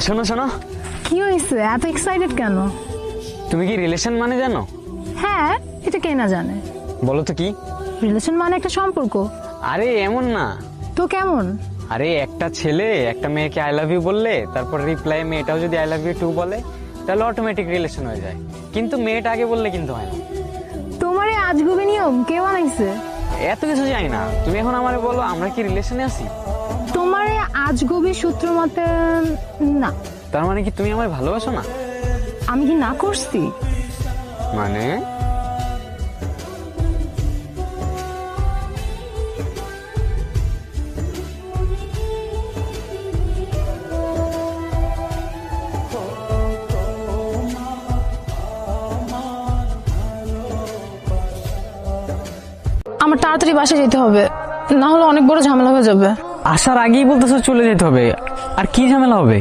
শোনো শোনো, কি হয়েছে, এত এক্সাইটেড কেন? তুমি কি রিলেশন মানে জানো? হ্যাঁ, এটা কে না জানে। বলো তো কি? রিলেশন মানে একটা সম্পর্ক। আরে এমন না। তো কেমন? আরে একটা ছেলে একটা মেয়েকে আই লাভ ইউ বললে, তারপর রিপ্লাই মেয়েটাও যদি আই লাভ ইউ টু বলে, তাহলে অটোমেটিক রিলেশন হয়ে যায়। কিন্তু মেয়েটা আগে বললে কিন্তু হয় না। তোমার এই আজগুবি নিয়ম কে বানাইছে? এত কিছু জানি না, তুমি এখন আমারে বলো আমরা কি রিলেশনে আছি? তোমার এই আজগুবি সূত্র মতে না। তার মানে কি তুমি আমায় ভালোবাসো না? আমি কি না করছি? মানে আমার তাড়াতাড়ি বাসায় যেতে হবে, না হলে অনেক বড় ঝামেলা হয়ে যাবে। আসার আগেই বলতেছো চলে যেতে হবে, আর কি ঝামেলা হবে?